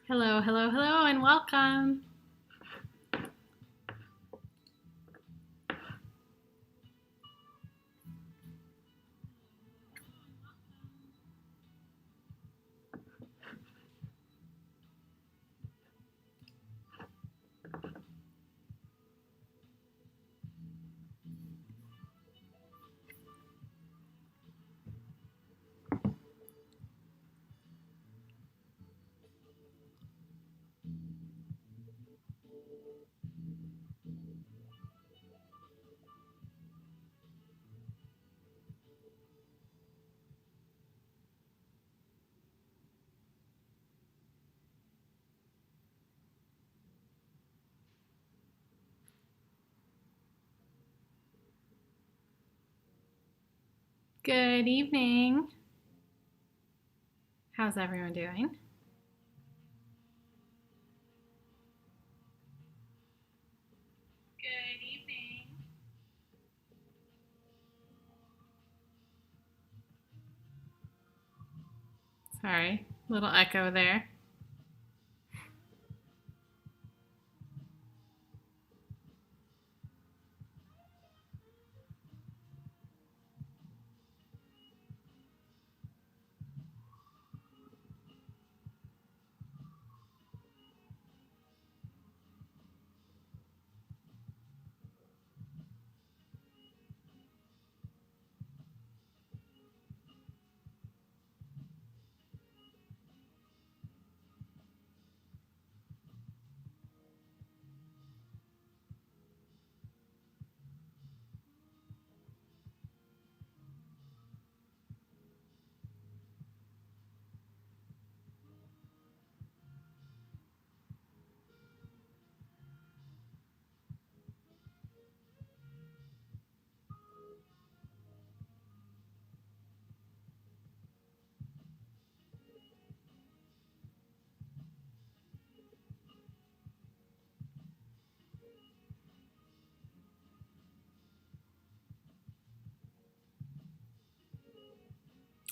Hello, hello, hello, and welcome. Good evening. How's everyone doing? Good evening. Sorry, little echo there.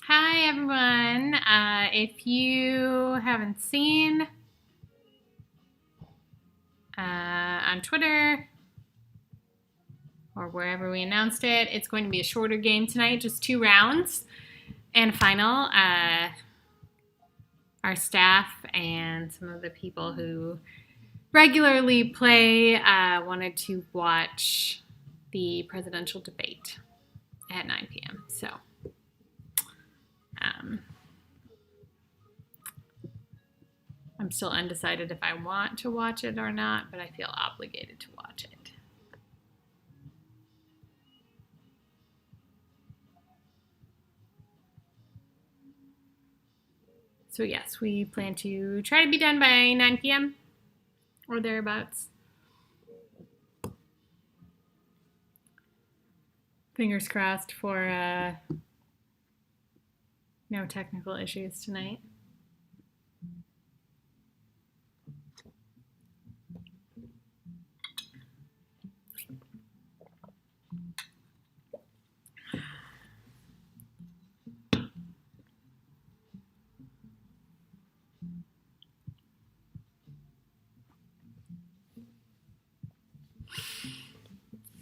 Hi, everyone. If you haven't seen on Twitter or wherever we announced it, it's going to be a shorter game tonight, just 2 rounds and a final. Our staff and some of the people who regularly play wanted to watch the presidential debate at 9 p.m. So I'm still undecided if I want to watch it or not, but I feel obligated to watch it. So yes, we plan to try to be done by 9 p.m. or thereabouts. Fingers crossed for no technical issues tonight.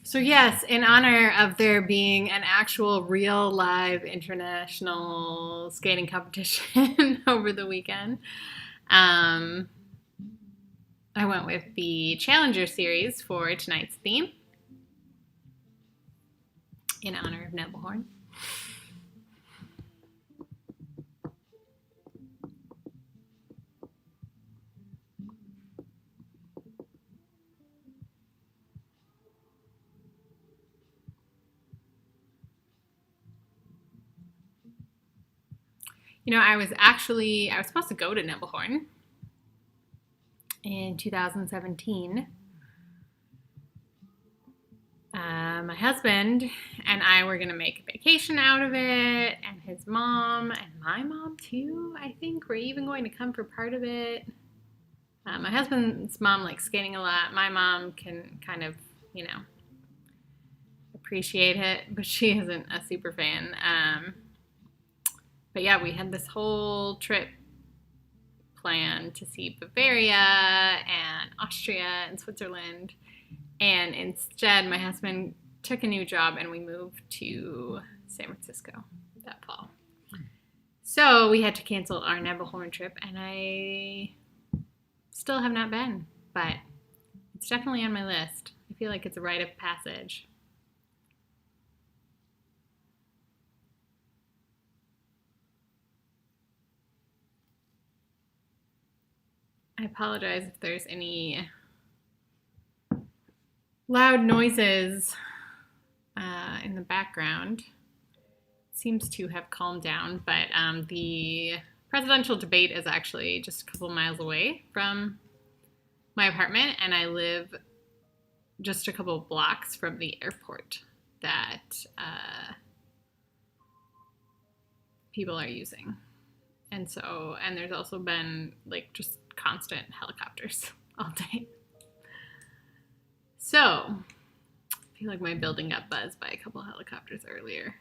So yes, in honor of there being an actual real live international skating competition over the weekend, I went with the Challenger Series for tonight's theme in honor of Nebelhorn. You know, I was supposed to go to Nebelhorn in 2017. My husband and I were going to make a vacation out of it, and his mom and my mom too, I think, were even going to come for part of it. My husband's mom likes skating a lot. My mom can kind of, appreciate it, but she isn't a super fan. But yeah, we had this whole trip plan to see Bavaria and Austria and Switzerland. And instead, my husband took a new job and we moved to San Francisco that fall. So we had to cancel our Nebelhorn trip, and I still have not been, but it's definitely on my list. I feel like it's a rite of passage. I apologize if there's any loud noises in the background. It seems to have calmed down, but the presidential debate is actually just a couple miles away from my apartment, and I live just a couple blocks from the airport that people are using. And there's also been like just constant helicopters all day. So I feel like my building got buzzed by a couple helicopters earlier.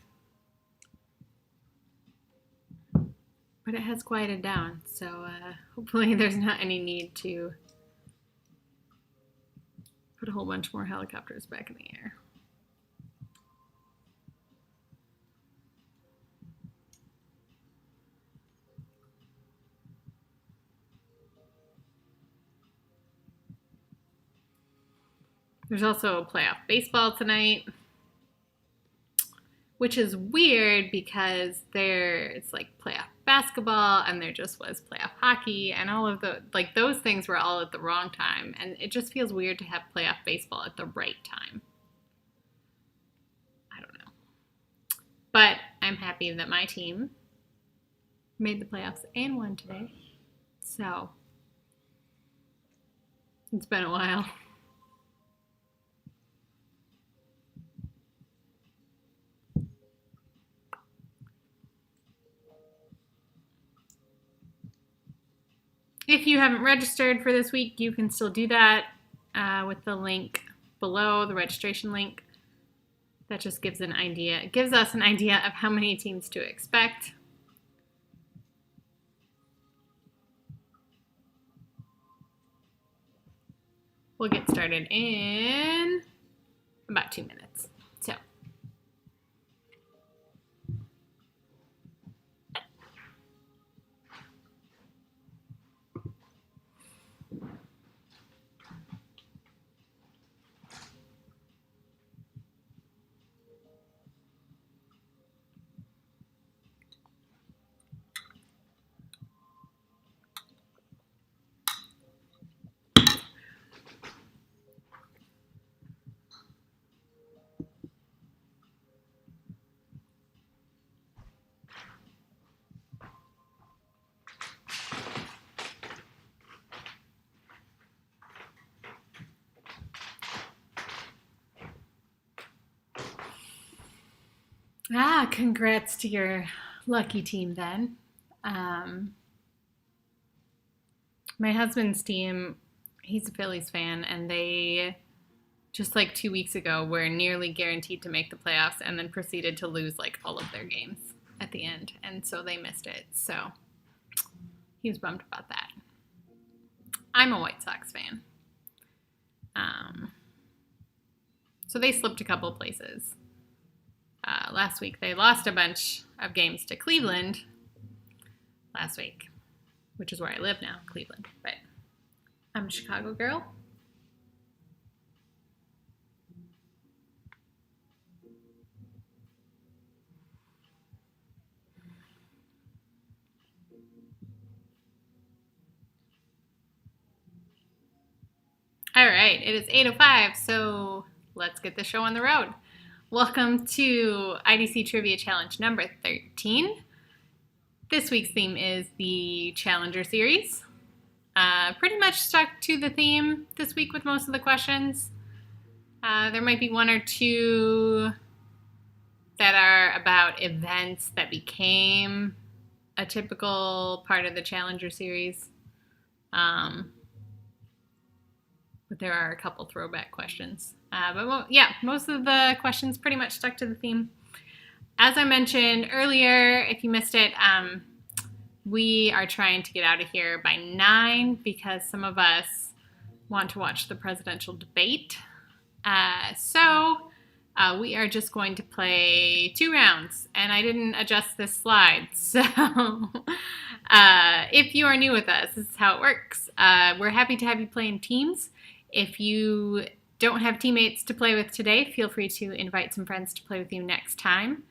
But it has quieted down, so hopefully there's not any need to put a whole bunch more helicopters back in the air. There's also playoff baseball tonight, which is weird because it's like playoff basketball and there just was playoff hockey, and all of those things were all at the wrong time, and it just feels weird to have playoff baseball at the right time. I don't know. But I'm happy that my team made the playoffs and won today. So it's been a while. If you haven't registered for this week, you can still do that with the link below, the registration link. That just gives us an idea of how many teams to expect. We'll get started in about 2 minutes. So. Congrats to your lucky team then. My husband's team, he's a Phillies fan, and they just like 2 weeks ago were nearly guaranteed to make the playoffs and then proceeded to lose like all of their games at the end, and so they missed it. So he was bummed about that. I'm a White Sox fan. So they slipped a couple places. Last week they lost a bunch of games to Cleveland last week, which is where I live now, Cleveland. But I'm a Chicago girl. All right, it is 8:05, so let's get the show on the road. Welcome to IDC Trivia Challenge number 13. This week's theme is the Challenger Series. Pretty much stuck to the theme this week with most of the questions. There might be one or two that are about events that became a typical part of the Challenger Series. But there are a couple throwback questions. Most of the questions pretty much stuck to the theme. As I mentioned earlier, if you missed it, We are trying to get out of here by 9 because some of us want to watch the presidential debate. So we are just going to play 2 rounds, and I didn't adjust this slide. So if you are new with us, this is how it works. We're happy to have you play in teams. If you don't have teammates to play with today, feel free to invite some friends to play with you next time.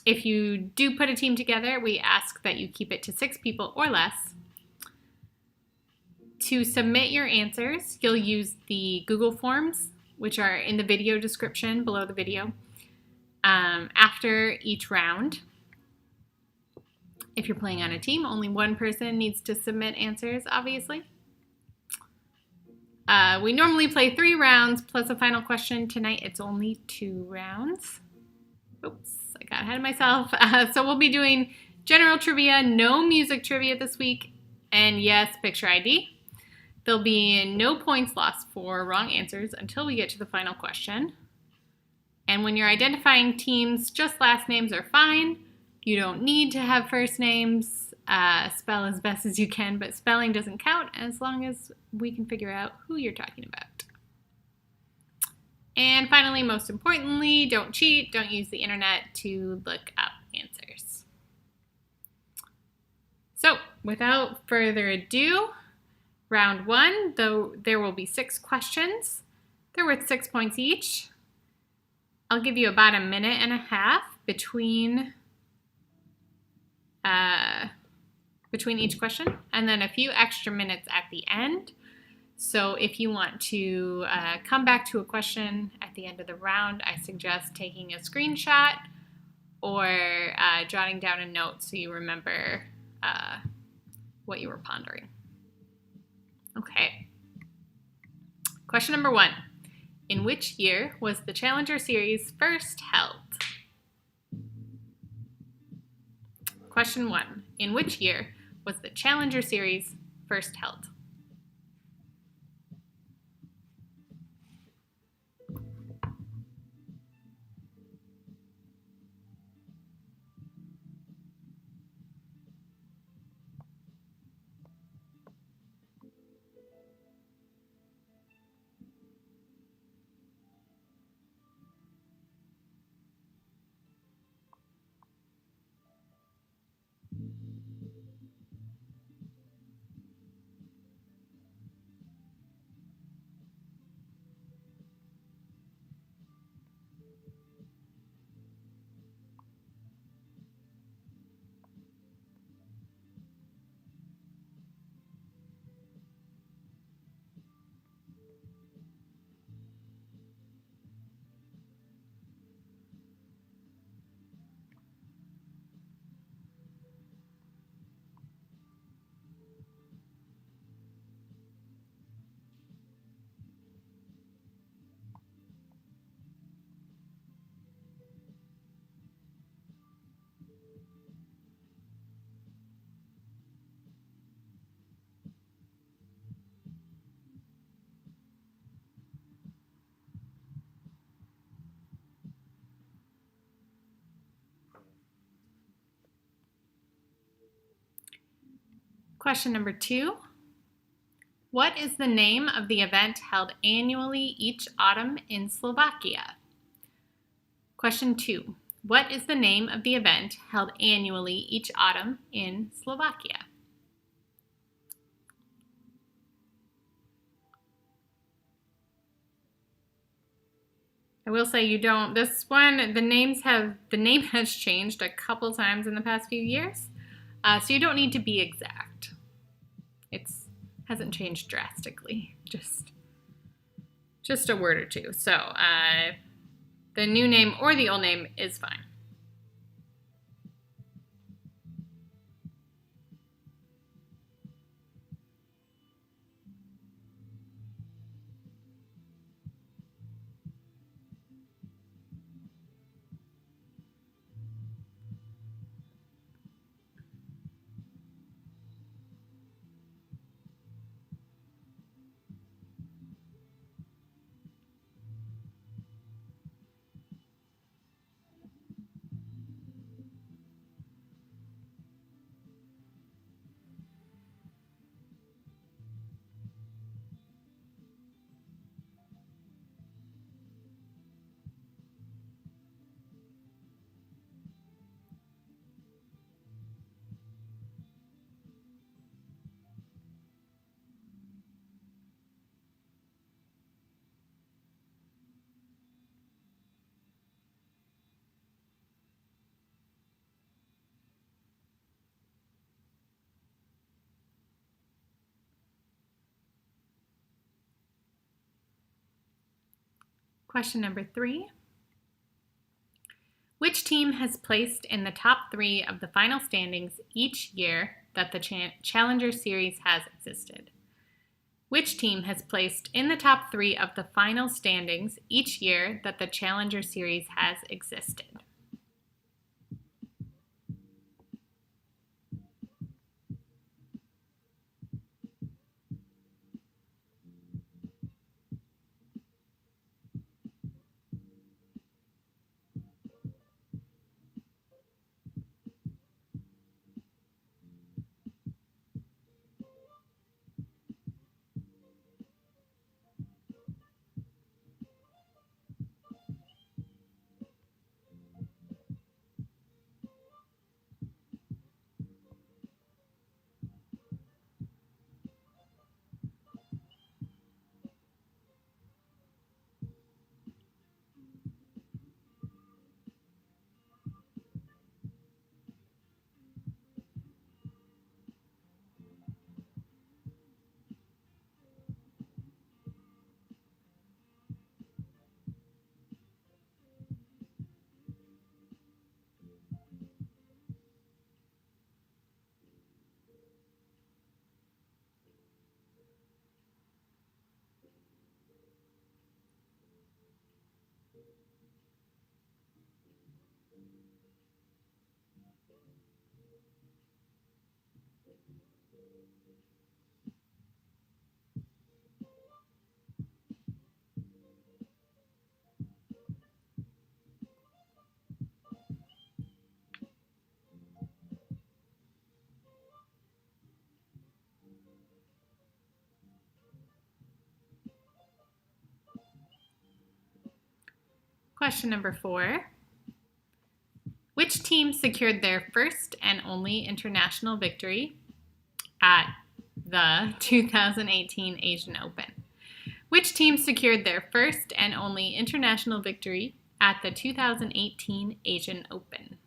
If you do put a team together, we ask that you keep it to 6 people or less. To submit your answers, you'll use the Google Forms, which are in the video description below the video, after each round. If you're playing on a team, only one person needs to submit answers, obviously. We normally play 3 rounds plus a final question. Tonight it's only 2 rounds. Oops, I got ahead of myself. So we'll be doing general trivia, no music trivia this week, and yes, picture ID. There'll be no points lost for wrong answers until we get to the final question. And when you're identifying teams, just last names are fine. You don't need to have first names. Spell as best as you can, but spelling doesn't count as long as we can figure out who you're talking about. And finally, most importantly, don't cheat. Don't use the internet to look up answers. So without further ado, round 1, though there will be 6 questions. They're worth 6 points each. I'll give you about a minute and a half between each question, and then a few extra minutes at the end. So if you want to come back to a question at the end of the round, I suggest taking a screenshot or jotting down a note so you remember what you were pondering. Okay. Question number 1. In which year was the Challenger Series first held? Question 1. In which year was the Challenger Series first held? Question number 2. What is the name of the event held annually each autumn in Slovakia? Question 2. What is the name of the event held annually each autumn in Slovakia? I will say you don't, this one, the name has changed a couple times in the past few years, so you don't need to be exact. It hasn't changed drastically, just a word or two. So the new name or the old name is fine. Question number 3. Which team has placed in the top 3 of the final standings each year that the Challenger Series has existed? Which team has placed in the top 3 of the final standings each year that the Challenger Series has existed? Question number 4. Which team secured their first and only international victory at the 2018 Asian Open? Which team secured their first and only international victory at the 2018 Asian Open?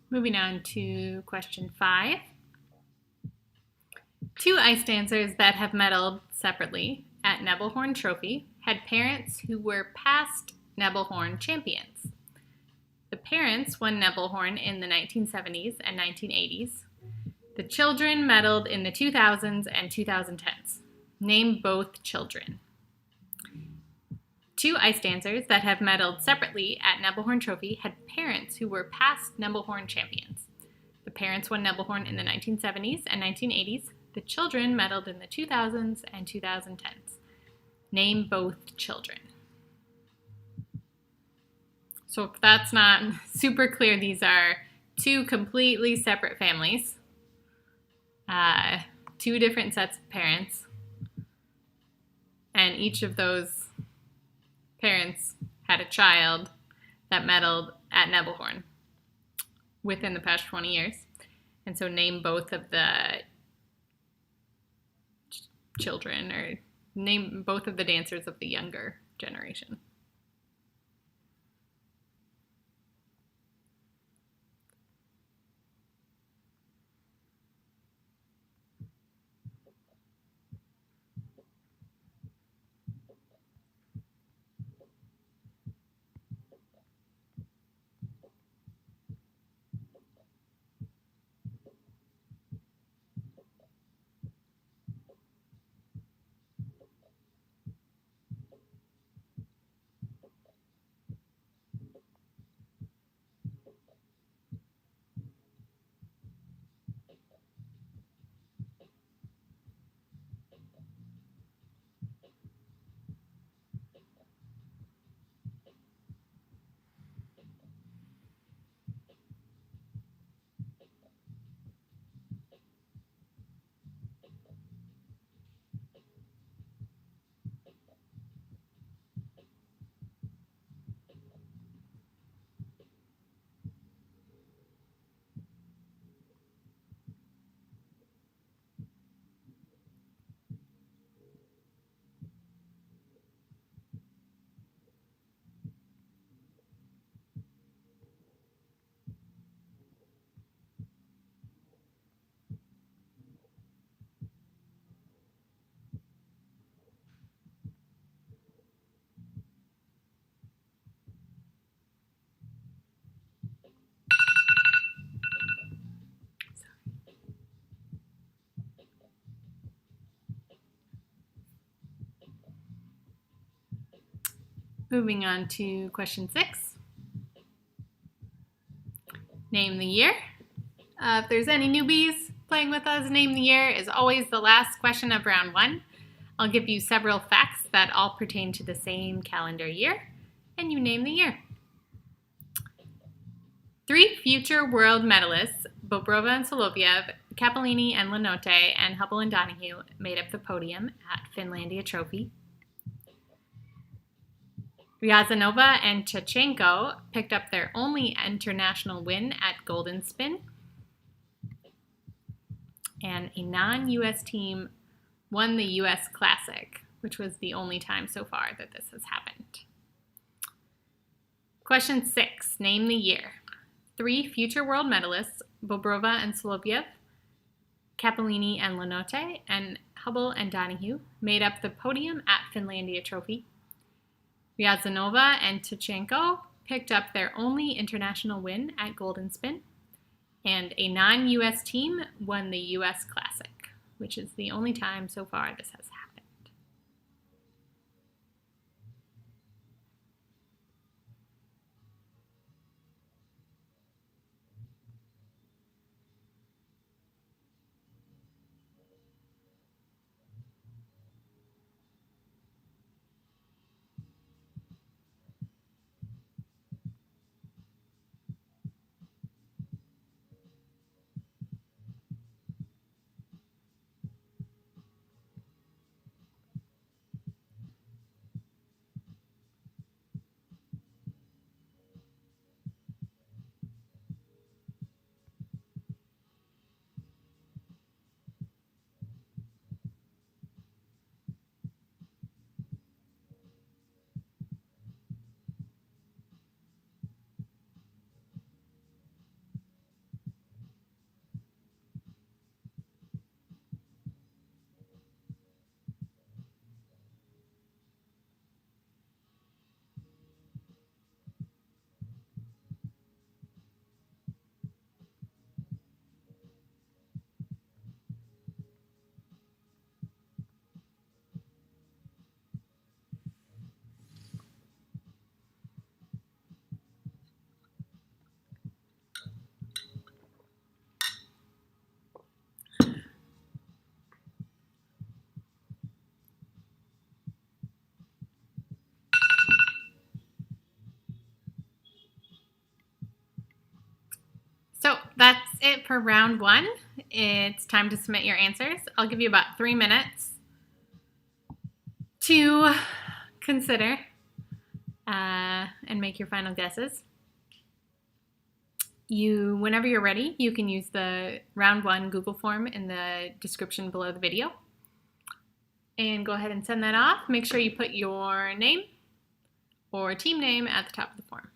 Moving on to question 5. 2 ice dancers that have medaled separately at Nebelhorn Trophy had parents who were past Nebelhorn champions. The parents won Nebelhorn in the 1970s and 1980s. The children medaled in the 2000s and 2010s. Name both children. 2 ice dancers that have medaled separately at Nebelhorn Trophy had parents who were past Nebelhorn champions. The parents won Nebelhorn in the 1970s and 1980s. The children medaled in the 2000s and 2010s. Name both children. So if that's not super clear, these are 2 completely separate families, 2 different sets of parents, and each of those parents had a child that medaled at Nebelhorn within the past 20 years. And so name both of the children, or name both of the dancers of the younger generation. Moving on to question 6. Name the year. If there's any newbies playing with us, name the year is always the last question of round 1. I'll give you several facts that all pertain to the same calendar year, and you name the year. 3 future world medalists, Bobrova and Soloviev, Capellini and Lenotte, and Hubble and Donahue, made up the podium at Finlandia Trophy. Ryazanova and Chachenko picked up their only international win at Golden Spin. And a non-US team won the US Classic, which was the only time so far that this has happened. Question 6, name the year. 3 future world medalists, Bobrova and Soloviev, Capellini and Lenotte, and Hubble and Donahue, made up the podium at Finlandia Trophy. Ryazanova and Chachenko picked up their only international win at Golden Spin, and a non-US team won the US Classic, which is the only time so far this has happened. So that's it for round 1. It's time to submit your answers. I'll give you about 3 minutes to consider and make your final guesses. Whenever you're ready, you can use the round 1 Google form in the description below the video. And go ahead and send that off. Make sure you put your name or team name at the top of the form.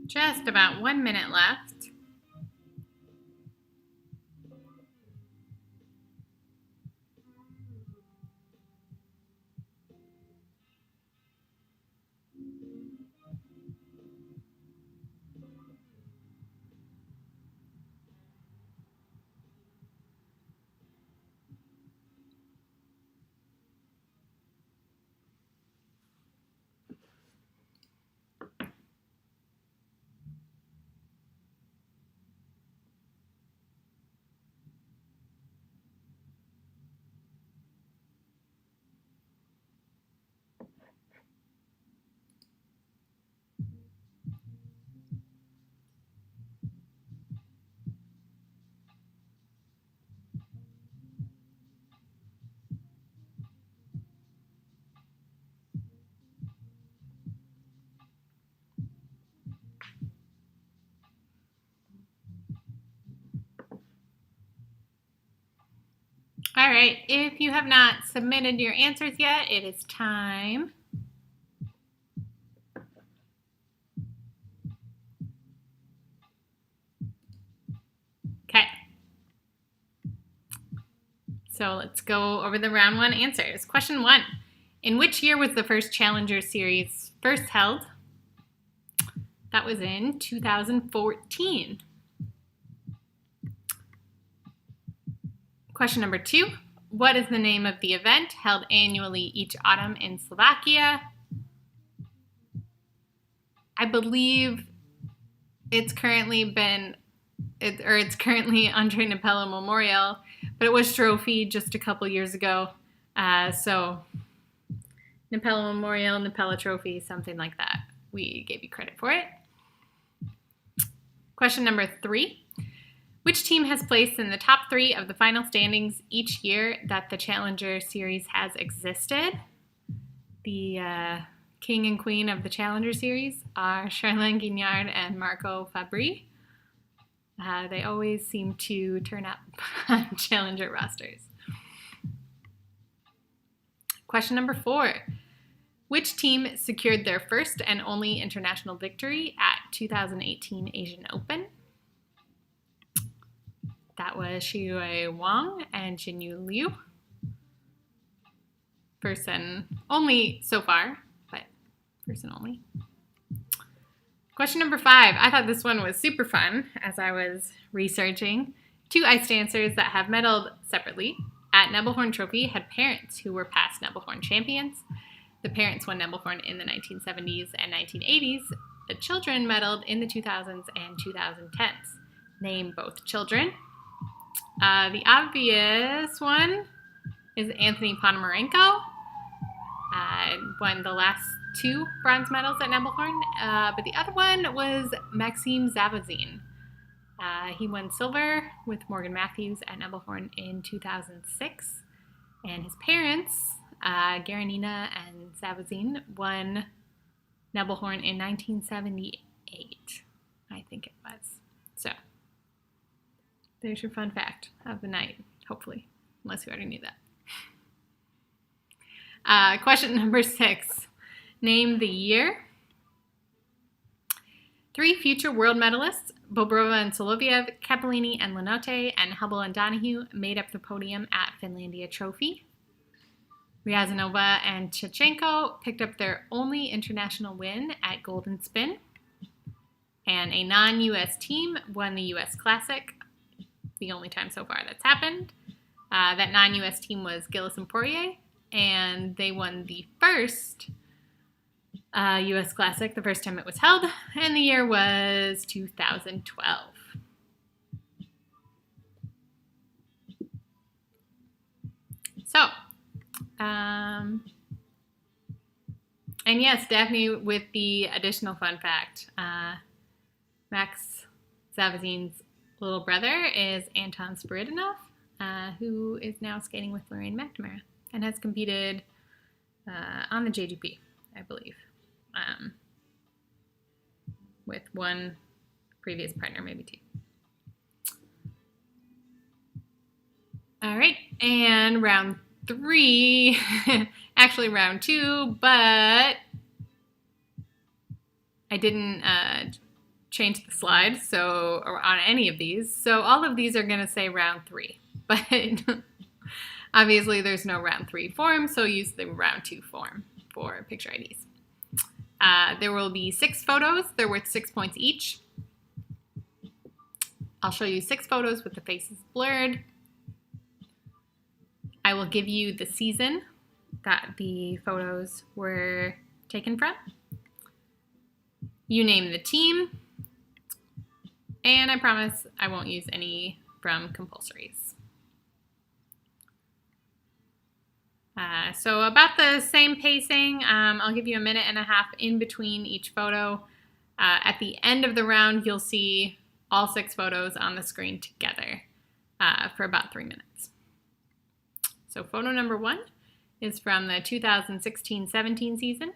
Just about 1 minute left. All right, if you have not submitted your answers yet, it is time. Okay. So let's go over the round 1 answers. Question 1. In which year was the first Challenger Series first held? That was in 2014. Question number 2. What is the name of the event held annually each autumn in Slovakia? I believe it's currently Andre Nepela Memorial, but it was trophy just a couple years ago. So Nepela Memorial, Nepela Trophy, something like that. We gave you credit for it. Question number 3. Which team has placed in the top 3 of the final standings each year that the Challenger Series has existed? The king and queen of the Challenger Series are Charlene Guignard and Marco Fabri. They always seem to turn up on Challenger rosters. Question number 4. Which team secured their first and only international victory at 2018 Asian Open? That was Xiuyue Wang and Jinyu Liu. person only so far, but person only. Question number 5. I thought this one was super fun as I was researching. 2 ice dancers that have medaled separately at Nebelhorn Trophy had parents who were past Nebelhorn champions. The parents won Nebelhorn in the 1970s and 1980s. The children medaled in the 2000s and 2010s. Name both children. The obvious one is Anthony Ponomarenko. Won the last 2 bronze medals at Nebelhorn, but the other one was Maxime Zavazin. He won silver with Morgan Matthews at Nebelhorn in 2006, and his parents, Garanina and Zavazin, won Nebelhorn in 1978, I think it was. So, there's your fun fact of the night, hopefully, unless you already knew that. Question number 6. Name the year. 3 future world medalists, Bobrova and Soloviev, Capellini and Lenotte, and Hubble and Donahue, made up the podium at Finlandia Trophy. Ryazanova and Chechenko picked up their only international win at Golden Spin. And a non-U.S. team won the U.S. Classic, the only time so far that's happened. That non-U.S. team was Gillis and Poirier, and they won the first U.S. Classic the first time it was held, and the year was 2012. So, and yes, Daphne with the additional fun fact. Max Zavazin's little brother is Anton Spiridonov, who is now skating with Lorraine McNamara and has competed on the JGP, I believe, with one previous partner, maybe 2. All right, and round 3, actually round 2, but I didn't change the slide or on any of these, so all of these are going to say round 3, but obviously there's no round 3 form, so use the round 2 form for picture IDs. There will be 6 photos. They're worth 6 points each. I'll show you 6 photos with the faces blurred. I will give you the season that the photos were taken from. You name the team. And I promise I won't use any from compulsories. So about the same pacing, I'll give you a minute and a half in between each photo. At the end of the round, you'll see all 6 photos on the screen together for about 3 minutes. So photo number 1 is from the 2016-17 season.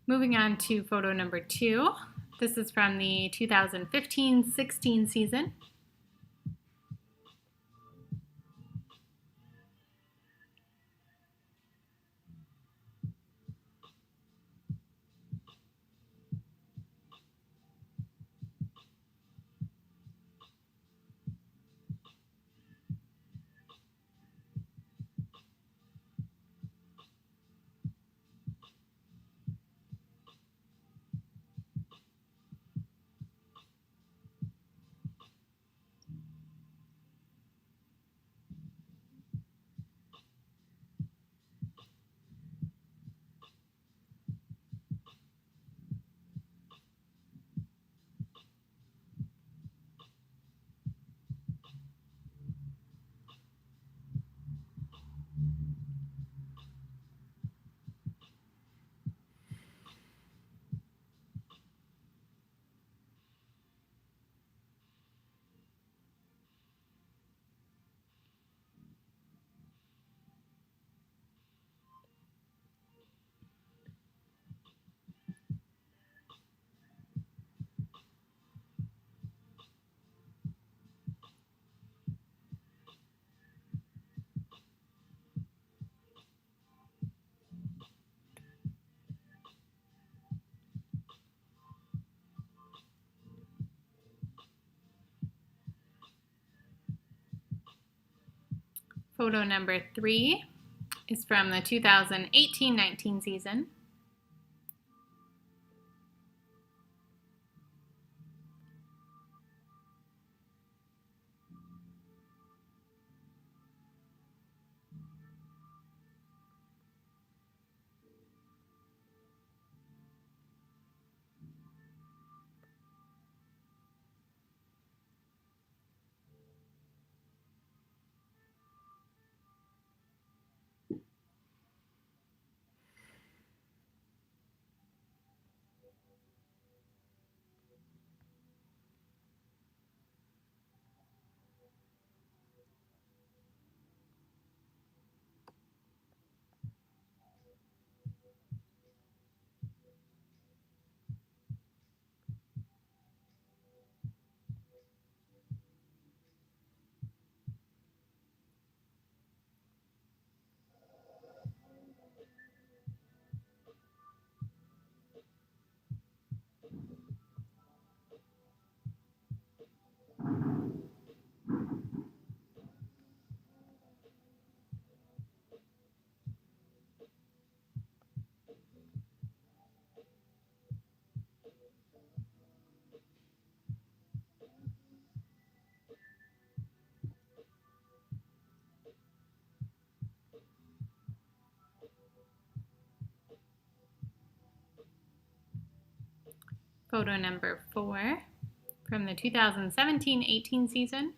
Moving on to photo number 2. This is from the 2015-16 season. Photo number 3 is from the 2018-19 season. Photo number 4 from the 2017-18 season.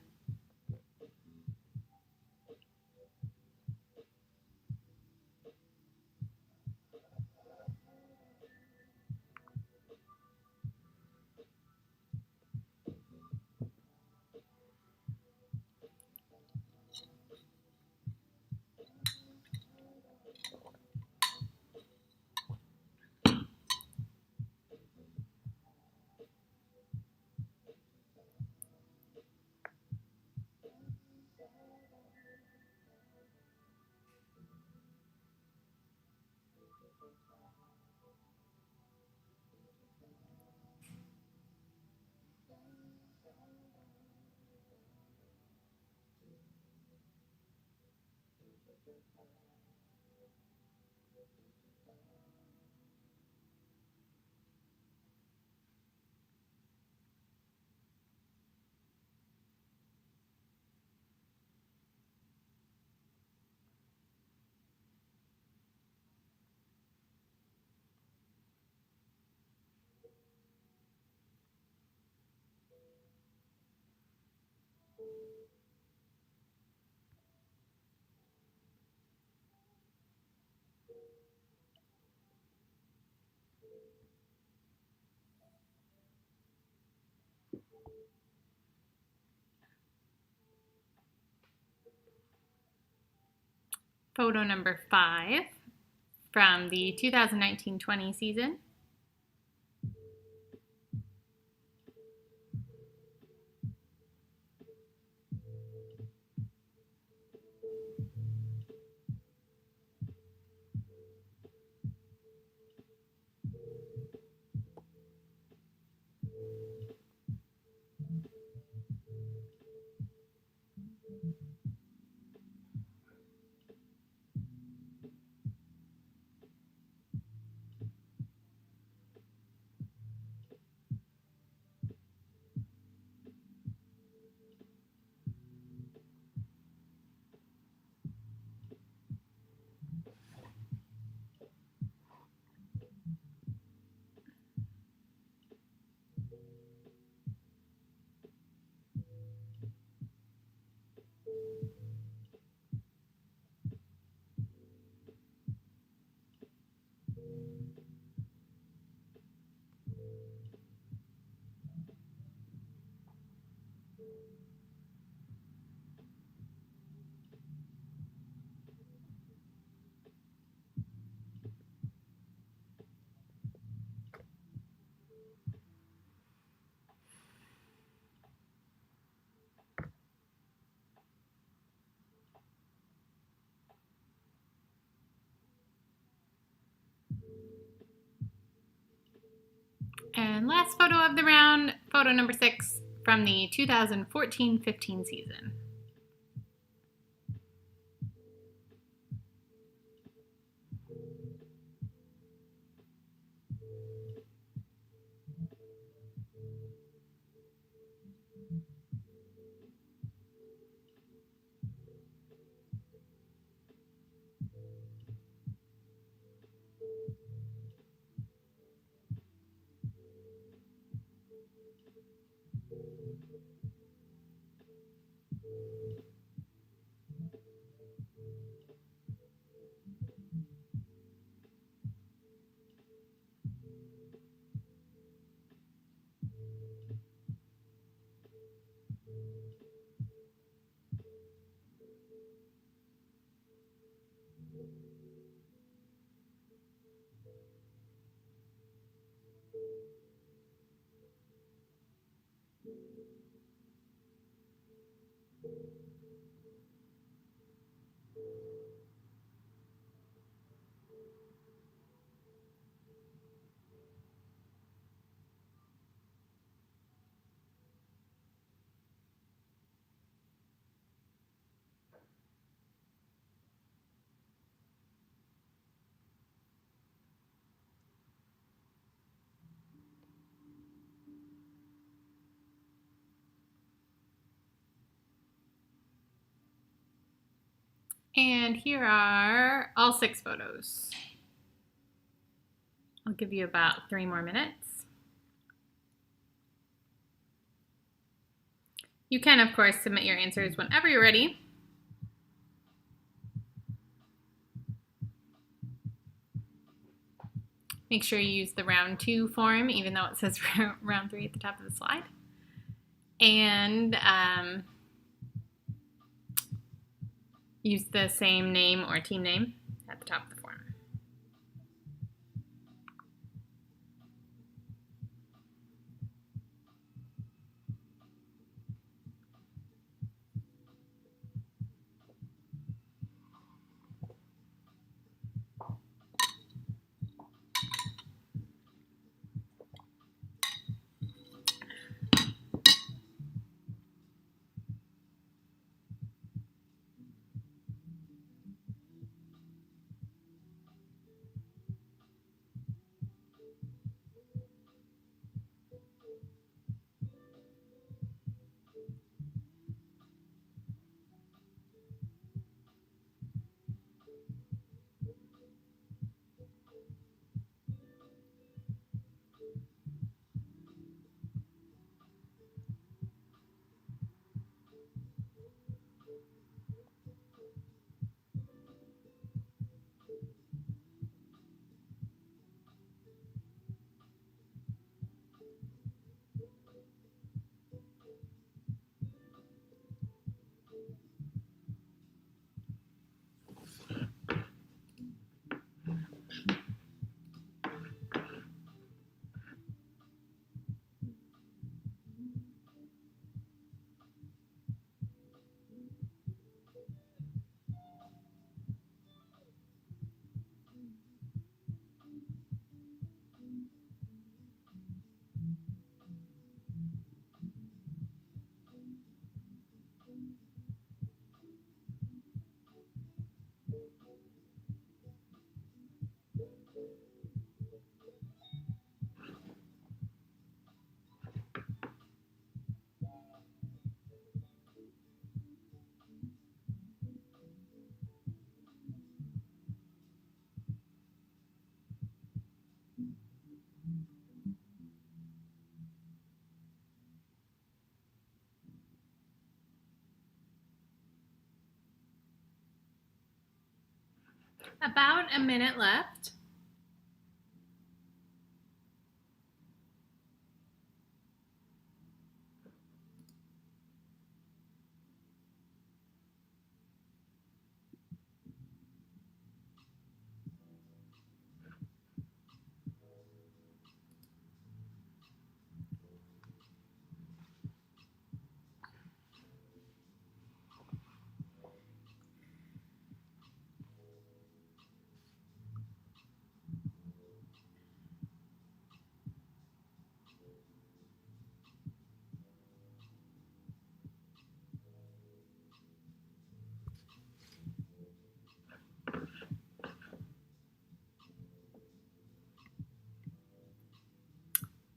Photo number 5 from the 2019-20 season. And last photo of the round, photo number 6 from the 2014-15 season. And here are all 6 photos. I'll give you about 3 more minutes. You can, of course, submit your answers whenever you're ready. Make sure you use the round 2 form, even though it says round 3 at the top of the slide. And use the same name or team name at the top of the form. About a minute left.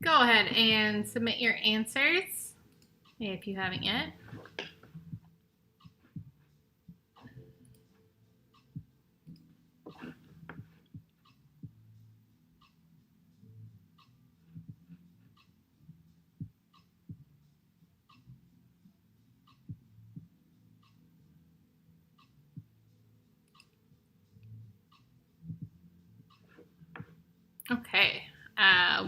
go ahead and submit your answers if you haven't yet. Okay,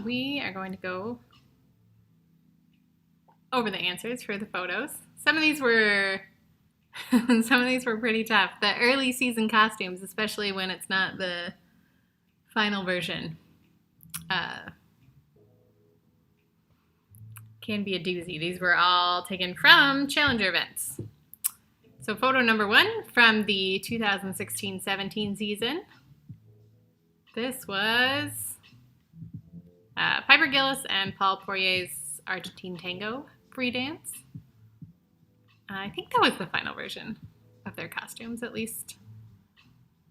we are going to go over the answers for the photos. Some of these were pretty tough. The early season costumes, especially when it's not the final version, can be a doozy. These were all taken from Challenger events. So photo number 1 from the 2016-17 season. This was Piper Gillis and Paul Poirier's Argentine Tango free dance. I think that was the final version of their costumes, at least.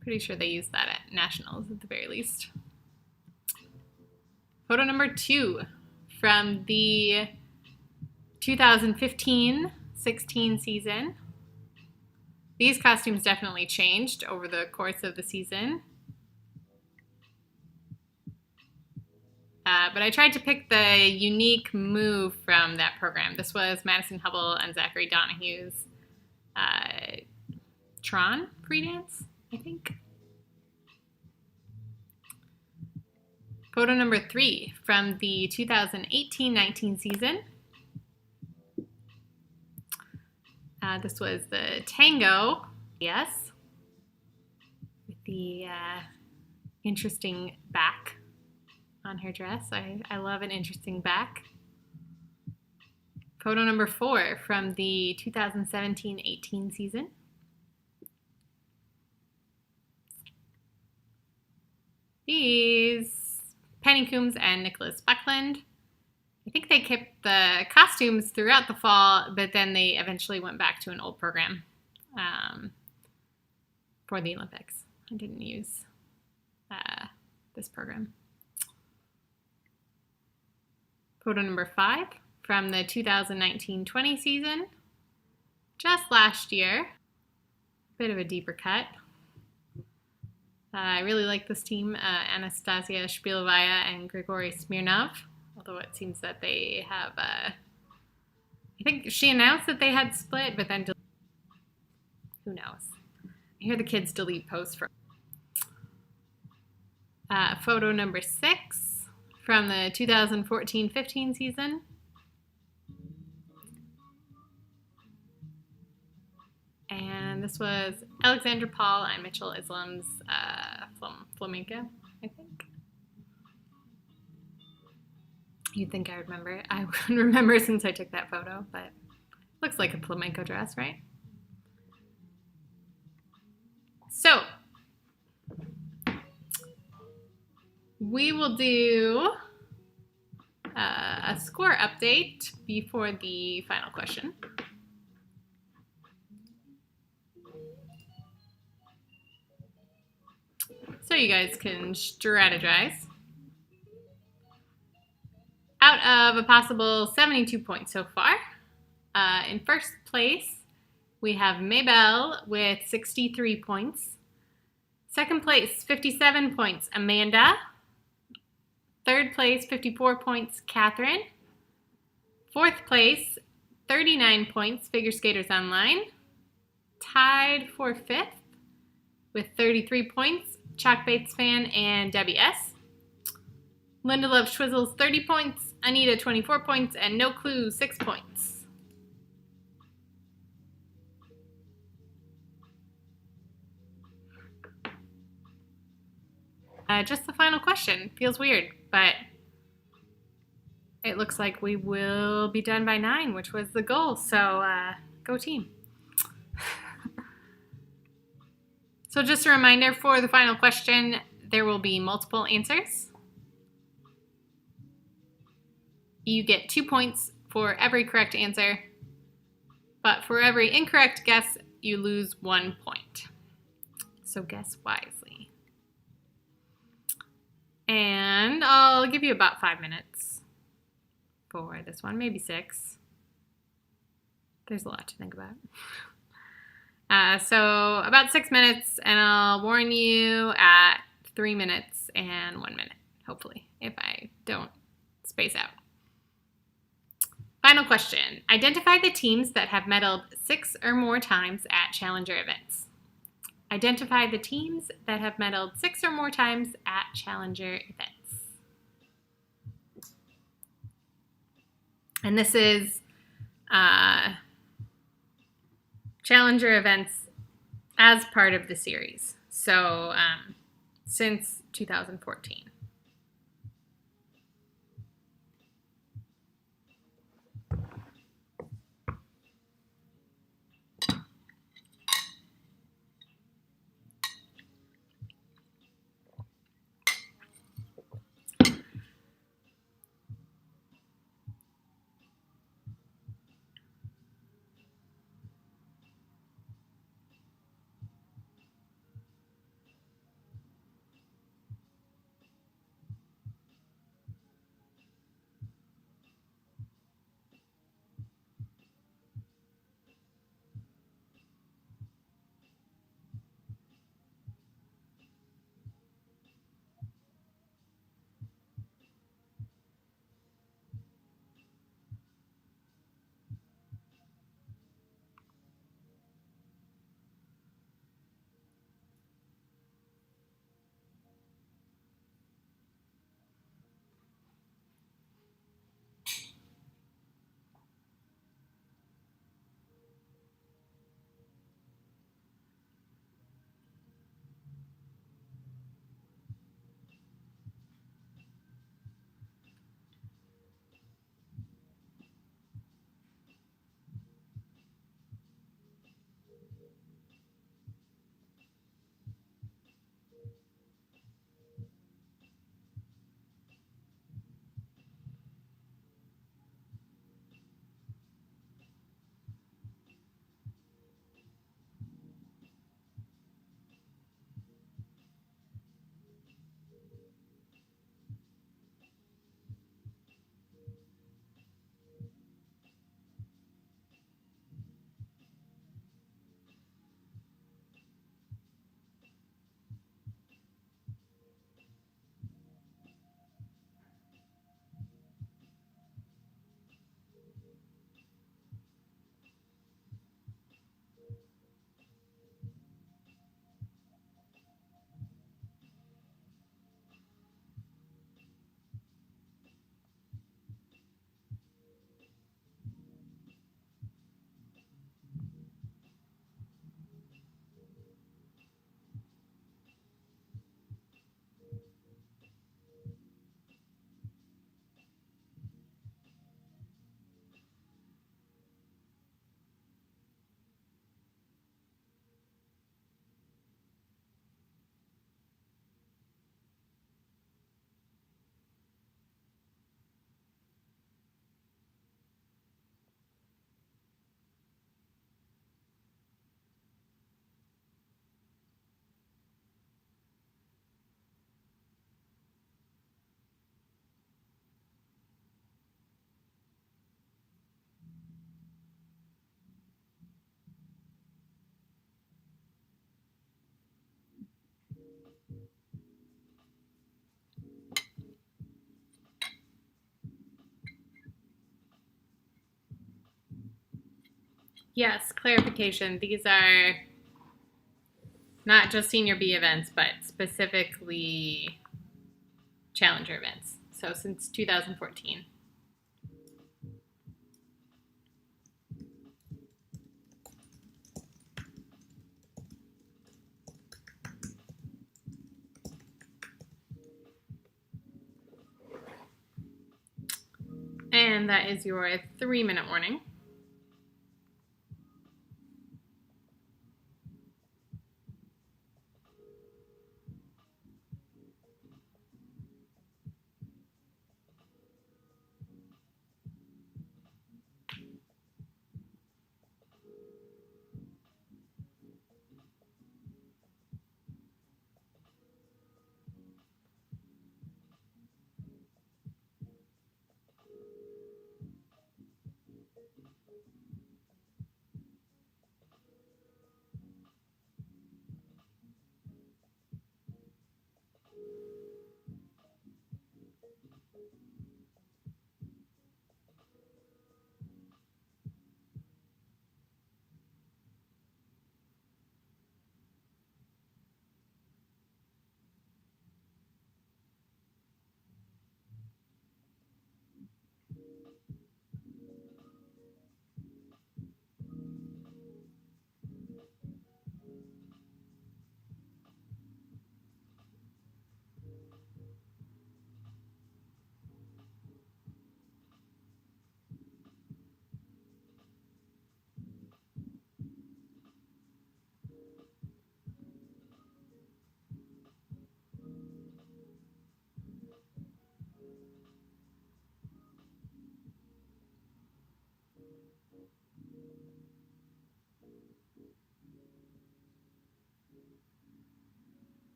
Pretty sure they used that at Nationals at the very least. Photo number 2 from the 2015-16 season. These costumes definitely changed over the course of the season. But I tried to pick the unique move from that program. This was Madison Hubble and Zachary Donahue's Tron free dance, I think. Photo number 3 from the 2018-19 season. This was the Tango, yes, with the interesting back on her dress. I love an interesting back. Photo number 4 from the 2017-18 season. These, Penny Coombs and Nicholas Buckland. I think they kept the costumes throughout the fall, but then they eventually went back to an old program for the Olympics. I didn't use this program. Photo number 5 from the 2019-20 season, just last year. Bit of a deeper cut. I really like this team, Anastasia Shpilovaya and Grigory Smirnov, although it seems that they have, I think she announced that they had split, but then who knows. I hear the kids delete posts from. Photo number 6 from the 2014-15 season. And this was Alexandra Paul and Mitchell Islam's flamenco, I think. You'd think I would remember. I wouldn't remember since I took that photo, but it looks like a flamenco dress, right? So, we will do a score update before the final question. So you guys can strategize. Out of a possible 72 points so far, in first place, we have Maybelle with 63 points. Second place, 57 points, Amanda. Third place, 54 points, Catherine. Fourth place, 39 points, Figure Skaters Online. Tied for fifth with 33 points, Chalk Bates Fan and Debbie S. Linda Love Schwizzles, 30 points, Anita, 24 points, and No Clue, 6 points. Just the final question. Feels weird, but it looks like we will be done by 9, which was the goal. So go team. So just a reminder for the final question, there will be multiple answers. You get 2 points for every correct answer, but for every incorrect guess, you lose 1 point. So guess wisely. And I'll give you about 5 minutes for this one, maybe 6. There's a lot to think about. So about 6 minutes, and I'll warn you at 3 minutes and 1 minute, hopefully, if I don't space out. Final question. Identify the teams that have medaled 6 or more times at Challenger events. Identify the teams that have medaled 6 or more times at Challenger events. And this is Challenger events as part of the series. So since 2014. Yes, clarification. These are not just Senior B events, but specifically Challenger events. So since 2014. And that is your 3-minute warning.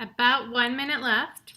About 1 minute left.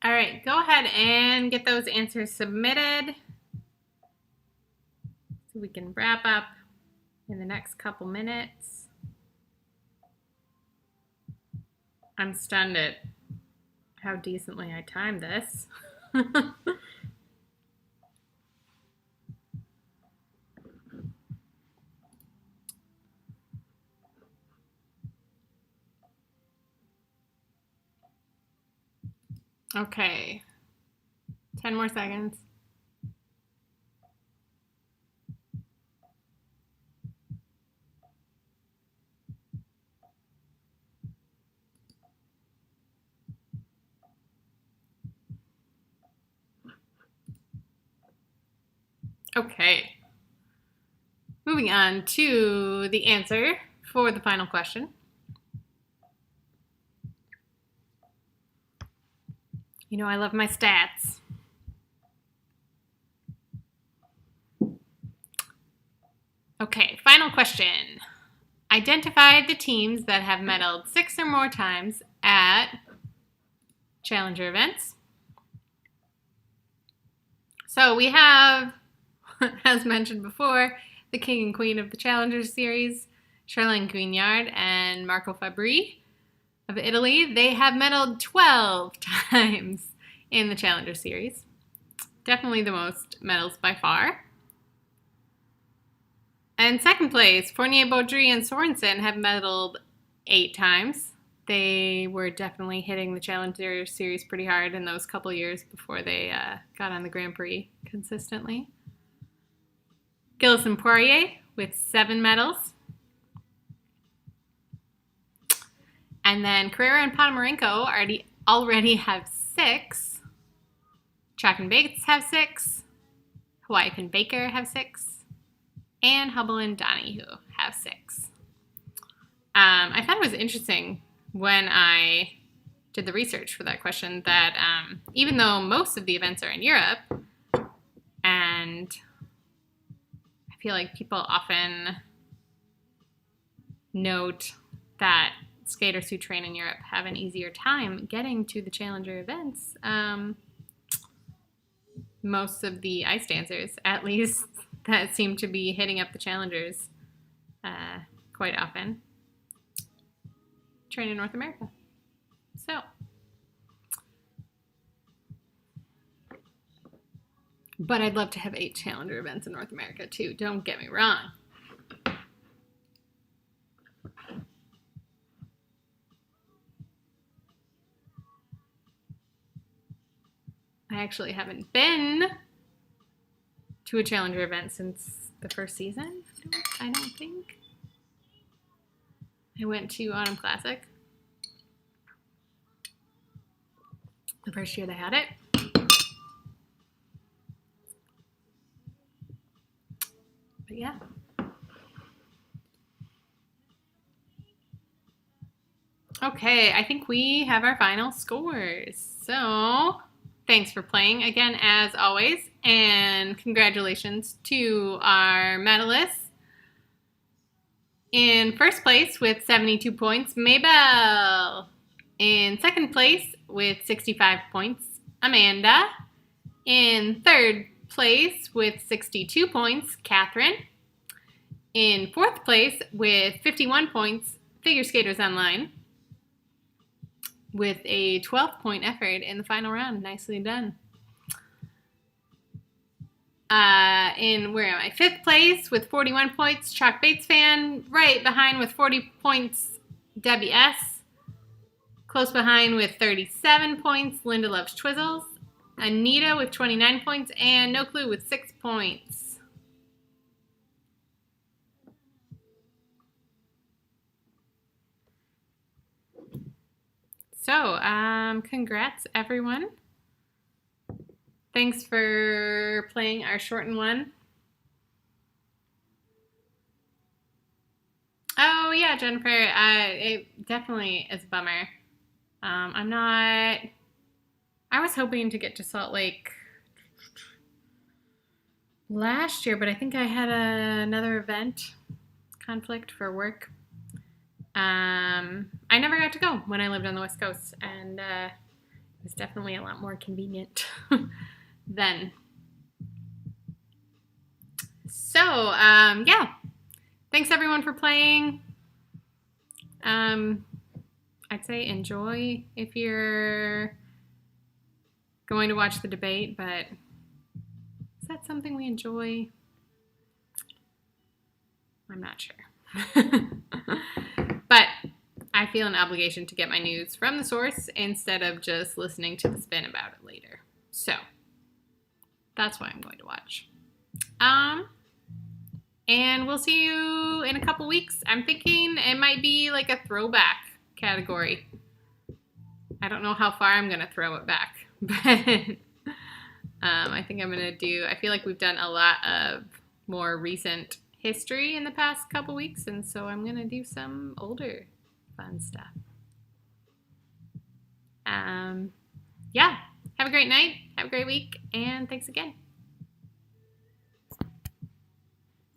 All right, go ahead and get those answers submitted so we can wrap up in the next couple minutes. I'm stunned at how decently I timed this. Okay, 10 more seconds. Okay, moving on to the answer for the final question. You know I love my stats. Okay, final question. Identify the teams that have medaled 6 or more times at Challenger events. So we have, as mentioned before, the king and queen of the Challenger series, Charlene Guignard and Marco Fabbri of Italy. They have medaled 12 times in the Challenger series. Definitely the most medals by far. And second place, Fournier, Baudry, and Sorensen have medaled 8 times. They were definitely hitting the Challenger series pretty hard in those couple years before they got on the Grand Prix consistently. Gilles and Poirier with 7 medals. And then Carrera and Ponomarenko already have 6. Chalk and Bates have 6. Hawaii and Baker have 6. And Hubble and Donahue have 6. I thought it was interesting when I did the research for that question that even though most of the events are in Europe, and I feel like people often note that skaters who train in Europe have an easier time getting to the Challenger events, most of the ice dancers, at least, that seem to be hitting up the Challengers quite often, train in North America. So, but I'd love to have 8 Challenger events in North America too, don't get me wrong. I actually haven't been to a Challenger event since the first season, I don't think. I went to Autumn Classic the first year they had it. But yeah. Okay, I think we have our final scores. So, thanks for playing again, as always, and congratulations to our medalists. In first place with 72 points, Maybell. In second place with 65 points, Amanda. In third place with 62 points, Catherine. In fourth place with 51 points, Figure Skaters Online, with a 12-point effort in the final round. Nicely done. Where am I? 5th place with 41 points, Chuck Bates fan. Right behind with 40 points, Debbie S. Close behind with 37 points, Linda Loves Twizzles. Anita with 29 points, and No Clue with 6 points. So, congrats, everyone. Thanks for playing our shortened one. Oh, yeah, Jennifer, it definitely is a bummer. I was hoping to get to Salt Lake last year, but I think I had another event conflict for work. I never got to go when I lived on the West Coast, and it was definitely a lot more convenient then. So, yeah. Thanks everyone for playing. I'd say enjoy if you're going to watch the debate, but is that something we enjoy? I'm not sure. But I feel an obligation to get my news from the source instead of just listening to the spin about it later. So that's why I'm going to watch. And we'll see you in a couple weeks. I'm thinking it might be like a throwback category. I don't know how far I'm going to throw it back, but I think I'm going to do, I feel like we've done a lot of more recent history in the past couple weeks, and so I'm going to do some older fun stuff. Yeah, have a great night, have a great week, and thanks again.